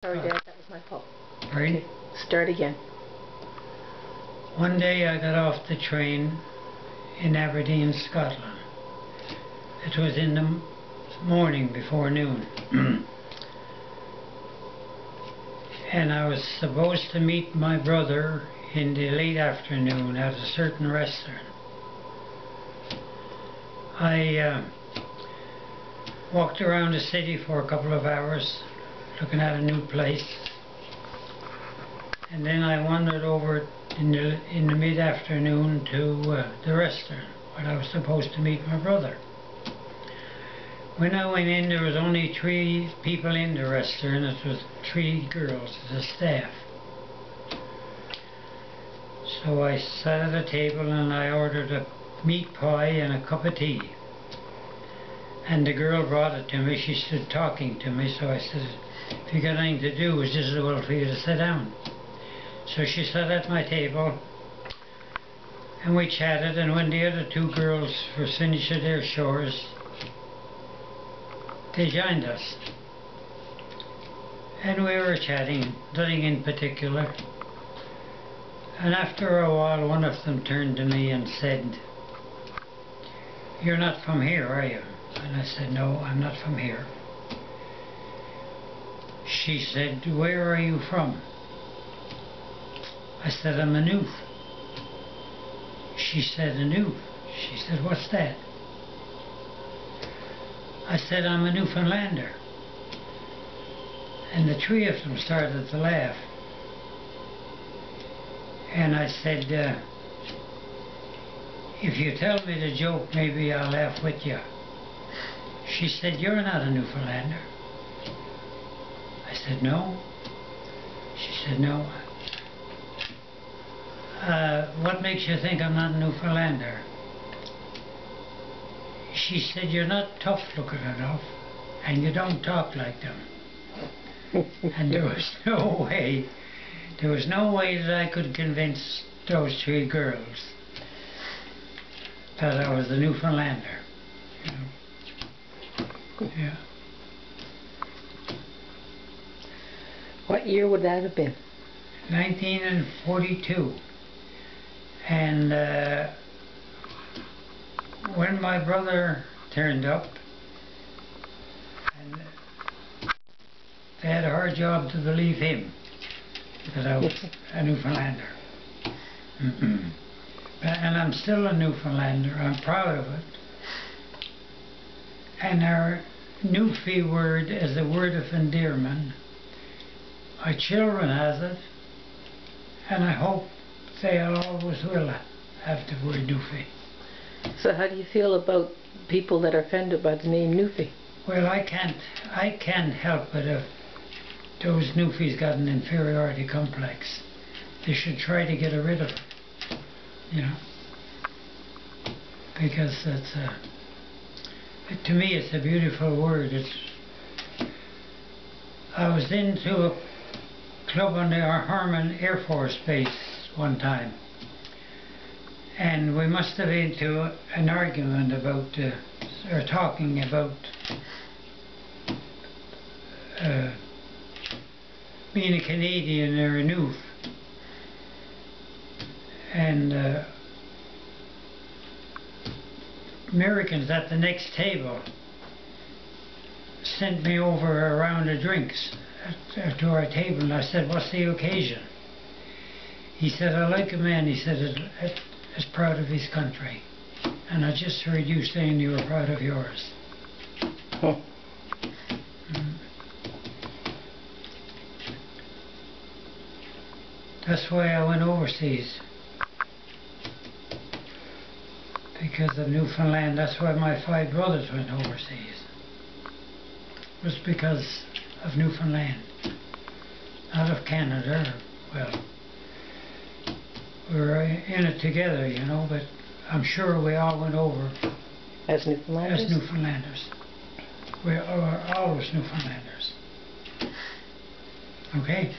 Sorry, Dad, that was my fault. Right? Okay, start again. One day I got off the train in Aberdeen, Scotland. It was in the morning before noon. And I was supposed to meet my brother in the late afternoon at a certain restaurant. I walked around the city for a couple of hours looking at a new place, and then I wandered over in the mid-afternoon to the restaurant where I was supposed to meet my brother. When I went in, there was only 3 people in the restaurant. It was 3 girls, the staff. So I sat at a table and I ordered a meat pie and a cup of tea. And the girl brought it to me. She stood talking to me, so I said, "If you got anything to do, it's just as well for you to sit down." So she sat at my table and we chatted, and when the other 2 girls were finished at their chores, they joined us. And we were chatting, nothing in particular. And after a while, one of them turned to me and said, "You're not from here, are you?" And I said, "No, I'm not from here." She said, "Where are you from?" I said, "I'm a Newf." She said, "A Newf?" She said, "What's that?" I said, "I'm a Newfoundlander." And the 3 of them started to laugh. And I said, "If you tell me the joke, maybe I'll laugh with you." She said, "You're not a Newfoundlander." I said, "No." She said, "No." "What makes you think I'm not a Newfoundlander?" She said, "You're not tough looking enough, and you don't talk like them." And there was no way that I could convince those 3 girls that I was a Newfoundlander. You know? Yeah. What year would that have been? 1942. And when my brother turned up, and they had a hard job to believe him that I was a Newfoundlander. And I'm still a Newfoundlander. I'm proud of it. And our Newfie word is a word of endearment. Our children has it, and I hope they always will have the word Newfie. So how do you feel about people that are offended by the name Newfie? Well, I can't help it if those Newfies got an inferiority complex. They should try to get rid of it, you know, because it's to me it's a beautiful word. I was into a club on the Harmon Air Force Base one time, and we must have been into an argument about or talking about being a Canadian or a Newf. And Americans at the next table sent me over a round of drinks to our table, and I said, "What's the occasion?" He said, "I like a man," he said, "is proud of his country. And I just heard you saying you were proud of yours." That's why I went overseas. Because of Newfoundland. That's why my 5 brothers went overseas. It was because of Newfoundland. Not of Canada. Well, we were in it together, you know, but I'm sure we all went over As Newfoundlanders? as Newfoundlanders. We are always Newfoundlanders. Okay?